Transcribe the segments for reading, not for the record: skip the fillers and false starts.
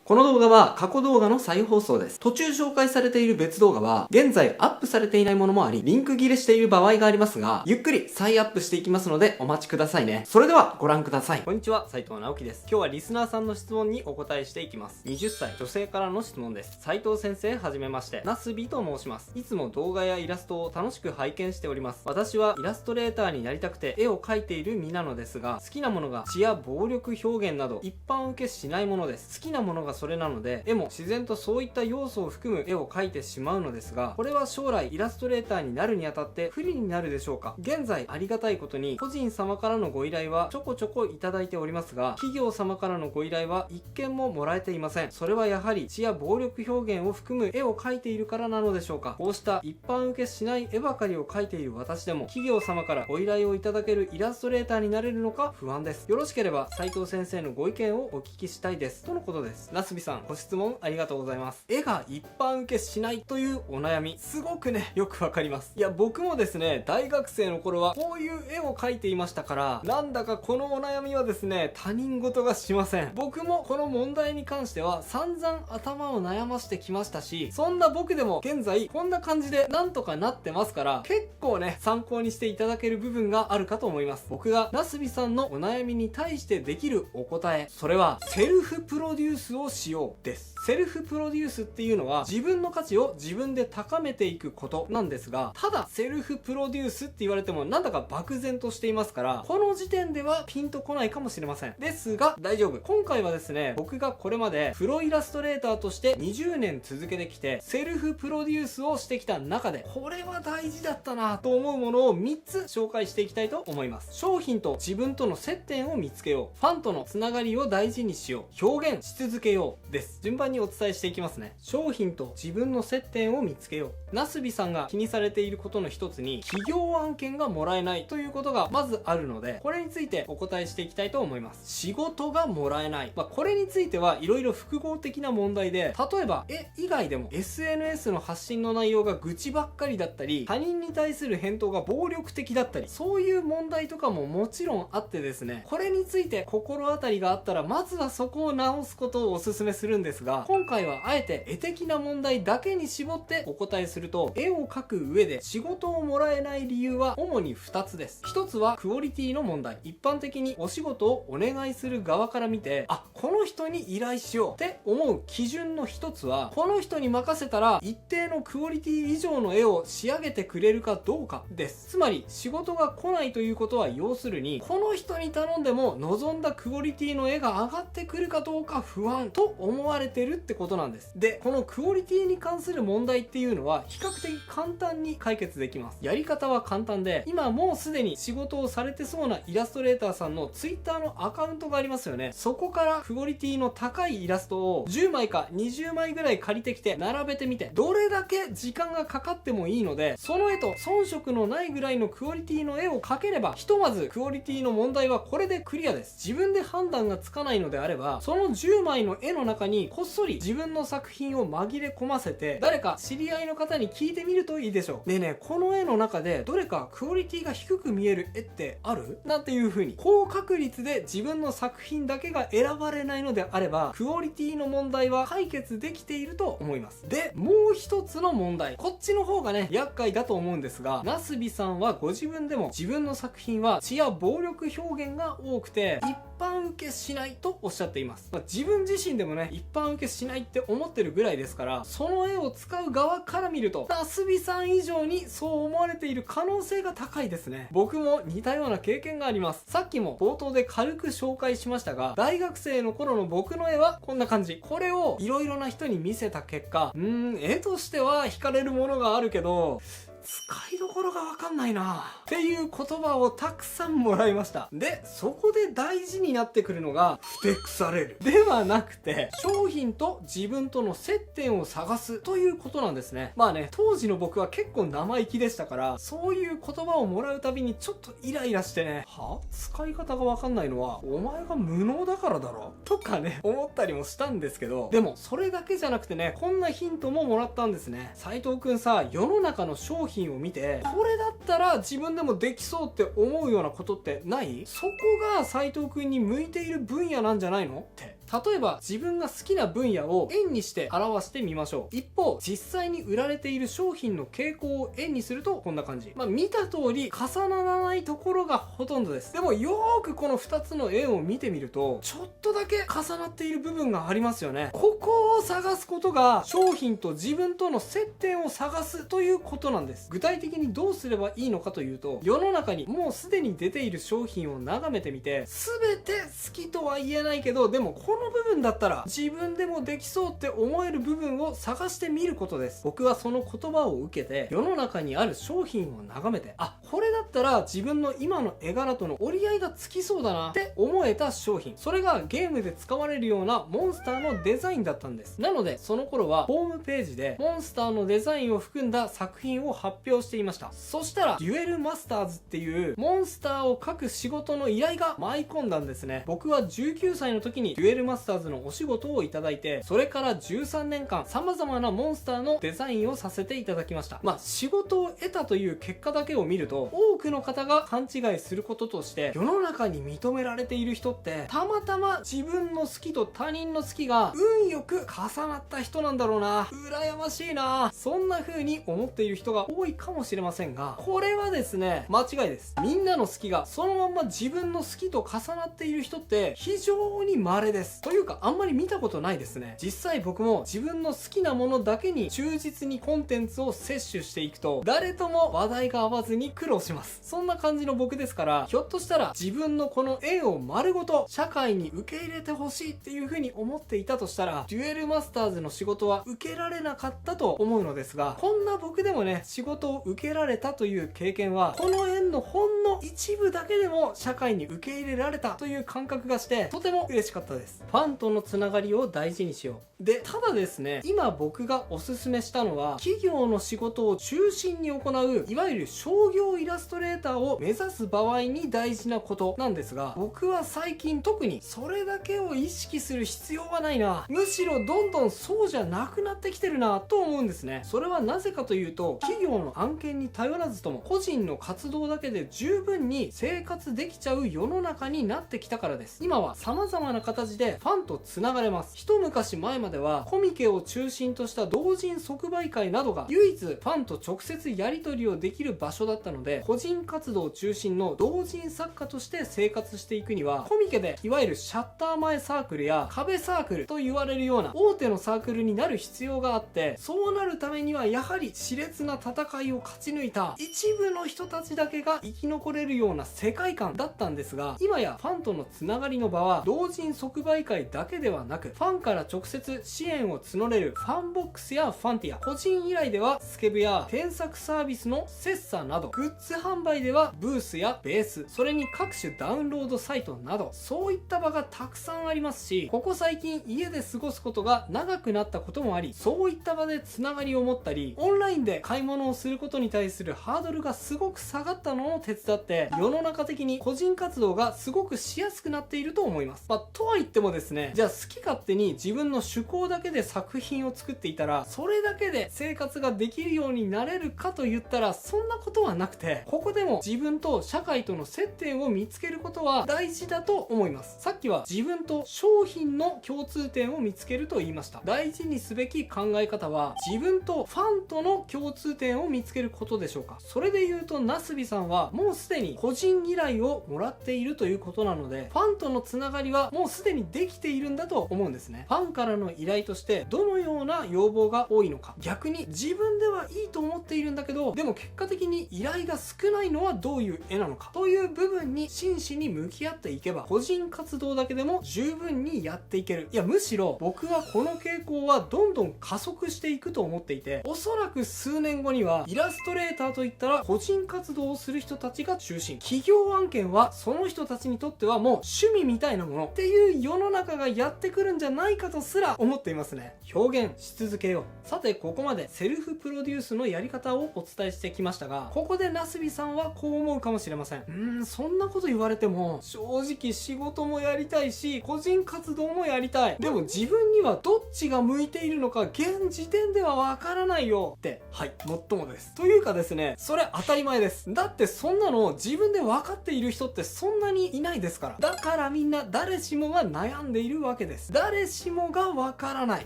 この動画は過去動画の再放送です。途中紹介されている別動画は、現在アップされていないものもあり、リンク切れしている場合がありますが、ゆっくり再アップしていきますので、お待ちくださいね。それではご覧ください。こんにちは、斉藤直樹です。今日はリスナーさんの質問にお答えしていきます。20歳女性からの質問です。斉藤先生、はじめまして。なすびと申します。いつも動画やイラストを楽しく拝見しております。私はイラストレーターになりたくて絵を描いている身なのですが、好きなものが血や暴力表現など一般受けしないものです。好きなものがそれなので、絵も自然とそういった要素を含む絵を描いてしまうのですが、これは将来イラストレーターになるにあたって不利になるでしょうか。現在ありがたいことに個人様からのご依頼はちょこちょこいただいておりますが、企業様からのご依頼は一件ももらえていません。それはやはり血や暴力表現を含む絵を描いているからなのでしょうか。こうした一般受けしない絵ばかりを描いている私でも、企業様からご依頼をいただけるイラストレーターになれるのか不安です。よろしければ斉藤先生のご意見をお聞きしたいです、とのことです。なすびさん、ご質問ありがとうございます。絵が一般受けしないというお悩み、すごくね、よくわかります。いや、僕もですね、大学生の頃はこういう絵を描いていましたから、なんだかこのお悩みはですね、他人事がしません。僕もこの問題に関しては散々頭を悩ましてきましたし、そんな僕でも現在こんな感じでなんとかなってますから、結構ね、参考にしていただける部分があるかと思います。僕がなすびさんのお悩みに対してできるお答え、それはセルフプロデュースをしようです。セルフプロデュースっていうのは自分の価値を自分で高めていくことなんですが、ただセルフプロデュースって言われてもなんだか漠然としていますから、この時点ではピンとこないかもしれません。ですが大丈夫。今回はですね、僕がこれまでプロイラストレーターとして20年続けてきてセルフプロデュースをしてきた中で、これは大事だったなと思うものを3つ紹介していきたいと思います。商品と自分との接点を見つけよう、ファンとのつながりを大事にしよう、表現し続けようです。順番にお伝えしていきますね。商品と自分の接点を見つけよう。なすびさんが気にされていることの一つに、企業案件がもらえないということがまずあるので、これについてお答えしていきたいと思います。仕事がもらえない、これについてはいろいろ複合的な問題で、例えば絵以外でも SNS の発信の内容が愚痴ばっかりだったり、他人に対する返答が暴力的だったり、そういう問題とかももちろんあってですね、これについて心当たりがあったらまずはそこを直すことをお勧めするんですが、今回はあえて絵的な問題だけに絞ってお答えすると、絵を描く上で仕事をもらえない理由は主に2つです。1つはクオリティの問題。一般的にお仕事をお願いする側から見て、この人に依頼しようって思う基準の1つは、この人に任せたら一定のクオリティ以上の絵を仕上げてくれるかどうかです。つまり仕事が来ないということは、要するにこの人に頼んでも望んだクオリティの絵が上がってくるかどうか不安と思われてるってことなんです。で、このクオリティに関する問題っていうのは比較的簡単に解決できます。やり方は簡単で、今もうすでに仕事をされてそうなイラストレーターさんの Twitter のアカウントがありますよね。そこからクオリティの高いイラストを10枚か20枚ぐらい借りてきて並べてみて、どれだけ時間がかかってもいいので、その絵と遜色のないぐらいのクオリティの絵を描ければ、ひとまずクオリティの問題はこれでクリアです。自分で判断がつかないのであれば、その10枚の絵の中にこっそり自分の作品を紛れ込ませて、誰か知り合いの方に聞いてみるといいでしょう。ねえねえ、この絵の中でどれかクオリティが低く見える絵ってある？なんていう風に高確率で自分の作品だけが選ばれないのであれば、クオリティの問題は解決できていると思います。で、もう一つの問題、こっちの方がね、厄介だと思うんですが、なすびさんはご自分でも自分の作品は血や暴力表現が多くて一般受けしないとおっしゃっています。自分自身でもね、一般受けしないって思ってるぐらいですから、その絵を使う側から見るとなすびさん以上にそう思われている可能性が高いですね。僕も似たような経験があります。さっきも冒頭で軽く紹介しましたが、大学生の頃の僕の絵はこんな感じ。これをいろいろな人に見せた結果、絵としては惹かれるものがあるけど使いどころがわかんないなっていう言葉をたくさんもらいました。で、そこで大事になってくるのが、ふてくされるではなくて、商品と自分との接点を探すということなんですね。当時の僕は結構生意気でしたから、そういう言葉をもらうたびにちょっとイライラしてね、使い方がわかんないのはお前が無能だからだろとかね、思ったりもしたんですけど、でもそれだけじゃなくてね、こんなヒントももらったんですね。斉藤くんさ、世の中の商品を見て、これだったら自分でもできそうって思うようなことってない？そこが斉藤くんに向いている分野なんじゃないのって例えば自分が好きな分野を円にして表してみましょう。一方、実際に売られている商品の傾向を円にするとこんな感じ。見た通り重ならないところがほとんどです。でもよーくこの2つの円を見てみると、ちょっとだけ重なっている部分がありますよね。ここを探すことが商品と自分との接点を探すということなんです。具体的にどうすればいいのかというと、世の中にもうすでに出ている商品を眺めてみて、全て好きとは言えないけど、でもこの部分だったら自分でもできそうって思える部分を探してみることです。僕はその言葉を受けて、世の中にある商品を眺めて、あ、これだったら自分の今の絵柄との折り合いがつきそうだなって思えた商品。それがゲームで使われるようなモンスターのデザインだったんです。なのでその頃はホームページでモンスターのデザインを含んだ作品を発表していました。そしたらデュエルマスターズっていうモンスターを描く仕事の依頼が舞い込んだんですね。僕は19歳の時にデュエルマスターズのお仕事をいただいて、それから13年間様々なモンスターのデザインをさせていただきました。仕事を得たという結果だけを見ると、多くの方が勘違いすることとして、世の中に認められている人ってたまたま自分の好きと他人の好きが運よく重なった人なんだろうな、羨ましいな、そんな風に思っている人が多いかもしれませんが、これはですね、間違いです。みんなの好きがそのまんま自分の好きと重なっている人って非常に稀です。というかあんまり見たことないですね。実際僕も自分の好きなものだけに忠実にコンテンツを摂取していくと、誰とも話題が合わずに苦労します。そんな感じの僕ですから、ひょっとしたら自分のこの円を丸ごと社会に受け入れてほしいっていう風に思っていたとしたら、デュエルマスターズの仕事は受けられなかったと思うのですが、こんな僕でもね、仕事を受けられたという経験は、この円のほんの一部だけでも社会に受け入れられたという感覚がして、とても嬉しかったです。ファンとのつながりを大事にしよう。で、ただですね、今僕がおすすめしたのは、企業の仕事を中心に行う、いわゆる商業イラストレーターを目指す場合に大事なことなんですが、僕は最近特にそれだけを意識する必要はないな、むしろどんどんそうじゃなくなってきてるなと思うんですね。それはなぜかというと、企業の案件に頼らずとも個人の活動だけで十分に生活できちゃう世の中になってきたからです。今は様々な形でファンとつながれます。一昔前まではコミケを中心とした同人即売会などが唯一ファンと直接やり取りをできる場所だったので、個人活動中心の同人作家として生活していくには、コミケでいわゆるシャッター前サークルや壁サークルと言われるような大手のサークルになる必要があって、そうなるためにはやはり熾烈な戦いを勝ち抜いた一部の人たちだけが生き残れるような世界観だったんですが、今やファンとのつながりの場は同人即売会だけではなく、ファンから直接支援を募れるファンボックスやファンティア、個人依頼ではスケブや添削サービスのセッサなど、グッズ販売ではブースやベース、それに各種ダウンロードサイトなど、そういった場がたくさんありますし、ここ最近家で過ごすことが長くなったこともあり、そういった場でつながりを持ったり、オンラインで買い物をすることに対するハードルがすごく下がったのを手伝って、世の中的に個人活動がすごくしやすくなっていると思います。とは言ってもですね、じゃあ好き勝手に自分の趣向だけで作品を作っていたら、それだけで生活ができるようになれるかと言ったら、そんなことはなくて、ここでも自分と社会との接点を見つけることは大事だと思います。さっきは自分と商品の共通点を見つけると言いました。大事にすべき考え方は、自分とファンとの共通点を見つけることでしょうか。それで言うと、なすびさんはもうすでに個人依頼をもらっているということなので、ファンとのつながりはもうすでにできているんだと思うんですね。ファンからの依頼としてどのような要望が多いのか、逆に自分ではいいと思っているんだけど、でも結果的に依頼が少ないのはどういう絵なのかという部分に真摯に向き合っていけば、個人活動だけでも十分にやっていける。いや、むしろ僕はこの傾向はどんどん加速していくと思っていて、おそらく数年後にはイラストレーターといったら個人活動をする人たちが中心、企業案件はその人たちにとってはもう趣味みたいなものっていう世の中がやってくるんじゃないかとすら思っていますね。表現し続けよう。さて、ここまでセルフプロデュースのやり方をお伝えしてきましたが、ここでなすびさんはこう思うかもしれません。そんなこと言われても正直仕事もやりたいし個人活動もやりたい、でも自分にはどっちが向いているのか現時点ではわからないよって、はい、もっともです。というかですね、それ当たり前です。だってそんなの自分で分かっている人ってそんなにいないですから。だからみんな誰しもが悩悩んでいるわけです。誰しもがわからない。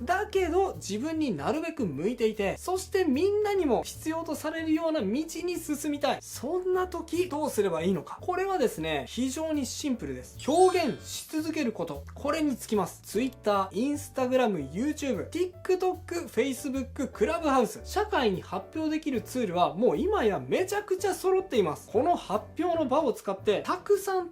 だけど自分になるべく向いていて、そしてみんなにも必要とされるような道に進みたい。そんな時どうすればいいのか。これはですね、非常にシンプルです。表現し続けること。これにつきます。Twitter、Instagram、YouTube、TikTok、Facebook、クラブハウス。社会に発表できるツールはもう今やめちゃくちゃ揃っています。この発表の場を使ってたくさん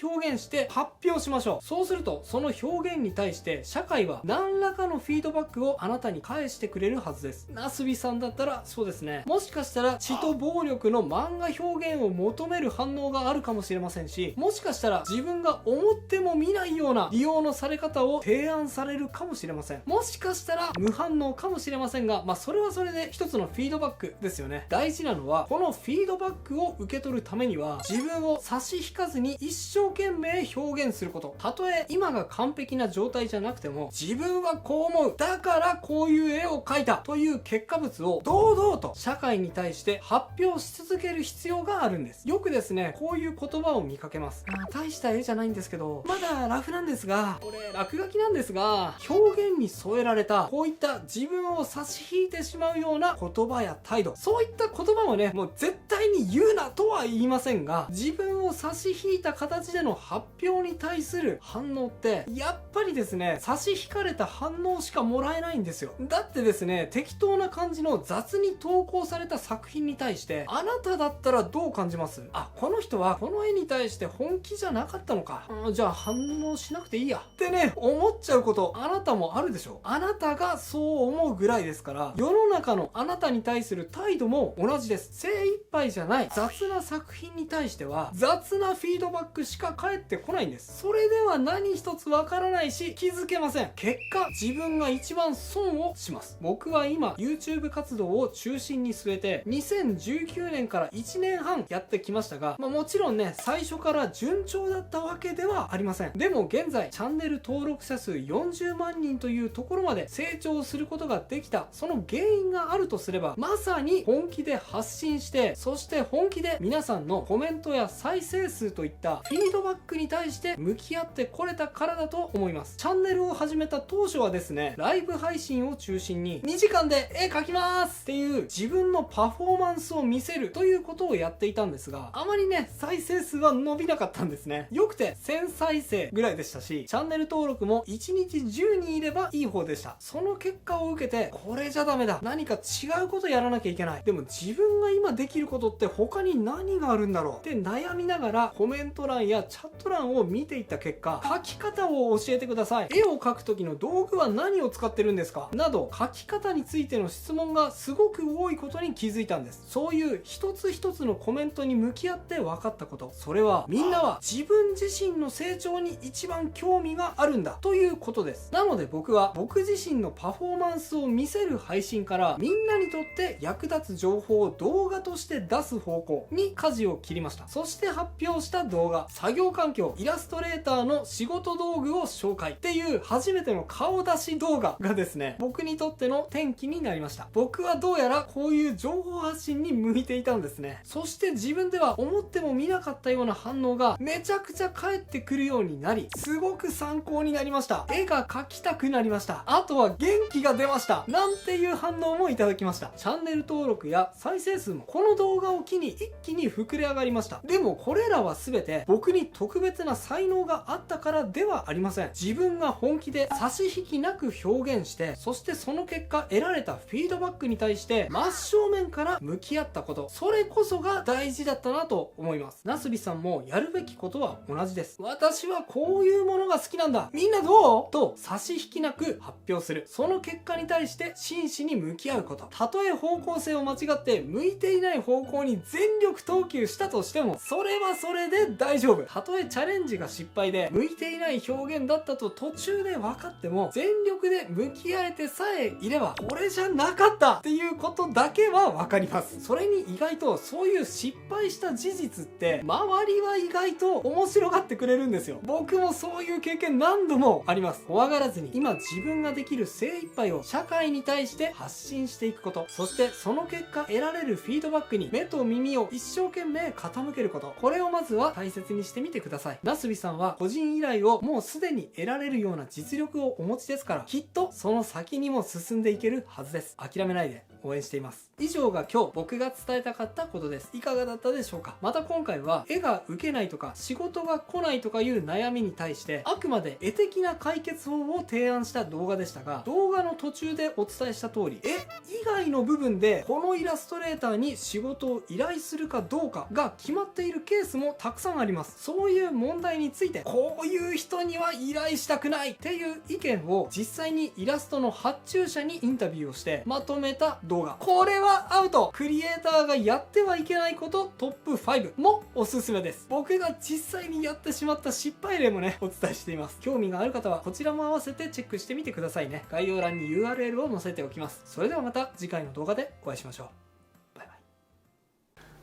表現して発表しましょう。そうするとその表現に対して社会は何らかのフィードバックをあなたに返してくれるはずです。なすびさんだったらそうですね、もしかしたら血と暴力の漫画表現を求める反応があるかもしれませんし、もしかしたら自分が思っても見ないような利用のされ方を提案されるかもしれません。もしかしたら無反応かもしれませんが、それはそれで一つのフィードバックですよね。大事なのはこのフィードバックを受け取るためには自分を差し引かずに一生懸命表現すること。たとえ今が完璧な状態じゃなくても、自分はこう思う、だからこういう絵を描いたという結果物を堂々と社会に対して発表し続ける必要があるんです。よくですね、こういう言葉を見かけます。大した絵じゃないんですけど、まだラフなんですが、これ落書きなんですが、表現に添えられたこういった自分を差し引いてしまうような言葉や態度、そういった言葉もね、もう絶対に言うなとは言いませんが、自分を差し引いた形での発表に対する反応ってやっぱりですね、差し引かれた反応しかもらえないんですよ。だってですね、適当な感じの雑に投稿された作品に対してあなただったらどう感じます？この人はこの絵に対して本気じゃなかったのか、じゃあ反応しなくていいやってね、思っちゃうことあなたもあるでしょ。あなたがそう思うぐらいですから、世の中のあなたに対する態度も同じです。精一杯じゃない雑な作品に対しては雑なフィードバックしか返ってこないんです。それでは何一つわからないし気づけません。結果自分が一番損をします。僕は今 YouTube 活動を中心に据えて2019年から1年半やってきましたが、もちろんね、最初から順調だったわけではありません。でも現在チャンネル登録者数40万人というところまで成長することができた、その原因があるとすれば、まさに本気で発信して、そして本気で皆さんのコメントや再生数といったフィードバックに対して向き合ってこれたからだと思います。チャンネルを始めた当初はですね、ライブ配信を中心に2時間で絵描きますっていう自分のパフォーマンスを見せるということをやっていたんですが、あまりね、再生数は伸びなかったんですね。よくて1000再生ぐらいでしたし、チャンネル登録も1日10人いればいい方でした。その結果を受けて、これじゃダメだ、何か違うことやらなきゃいけない、でも自分が今できることって他に何があるんだろうって悩みながらコメント欄やチャット欄を見ていった結果、描き方を教えてください、絵を描く時の道具は何を使ってるんですかなど、描き方についての質問がすごく多いことに気づいたんです。そういう一つ一つのコメントに向き合って分かったこと、それはみんなは自分自身の成長に一番興味があるんだということです。なので僕は僕自身のパフォーマンスを見せる配信から、みんなにとって役立つ情報を動画として出す方向に舵を切りました。そして発表した動画、作業環境、イラストレーターの仕事道具を紹介っていう初めての顔出し動画がですね、僕にとっての転機になりました。僕はどうやらこういう情報発信に向いていたんですね。そして自分では思っても見なかったような反応がめちゃくちゃ返ってくるようになり、すごく参考になりました。絵が描きたくなりました。あとは元気が出ました。なんていう反応もいただきました。チャンネル登録や再生数もこの動画を機に一気に膨れ上がりました。でもこれらは全て僕に特別な才能があったからではありません。自分が本気で差し引きなく表現して、そしてその結果得られたフィードバックに対して真正面から向き合ったこと、それこそが大事だったなと思います。なすびさんもやるべきことは同じです。私はこういうものが好きなんだ、みんなどうと差し引きなく発表する。その結果に対して真摯に向き合うこと。たとえ方向性を間違って向いていない方向に全力投球したとしても、それはそれで大丈夫。たとえチャレンジが失敗で向いていない表現だったと途中で分かっても、全力で向き合えてさえいれば、これじゃなかったっていうことだけは分かります。それに意外とそういう失敗した事実って周りは意外と面白がってくれるんですよ。僕もそういう経験何度もあります。怖がらずに今自分ができる精一杯を社会に対して発信していくこと、そしてその結果得られるフィードバックに目と耳を一生懸命傾けること、これをまずは大切にしてみてください。なすびさんは個人依頼をもうすでに得られるような実力をお持ちですから、きっとその先にも進んでいけるはずです。諦めないで応援しています。以上が今日僕が伝えたかったことです。いかがだったでしょうか。また今回は絵が受けないとか仕事が来ないとかいう悩みに対してあくまで絵的な解決法を提案した動画でしたが、動画の途中でお伝えした通り、絵以外の部分でこのイラストレーターに仕事を依頼するかどうかが決まっているケースもたくさんあります。そういう問題について、こういう人には依頼したくないっていう意見を実際にイラストの発注者にインタビューをしてまとめた動画。これはアウト。クリエイターがやってはいけないことトップ5もおすすめです。僕が実際にやってしまった失敗例もね、お伝えしています。興味がある方はこちらも合わせてチェックしてみてくださいね。概要欄に URL を載せておきます。それではまた次回の動画でお会いしましょう。バイバイ。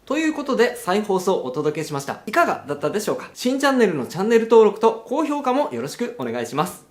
ということで再放送をお届けしました。いかがだったでしょうか。新チャンネルのチャンネル登録と高評価もよろしくお願いします。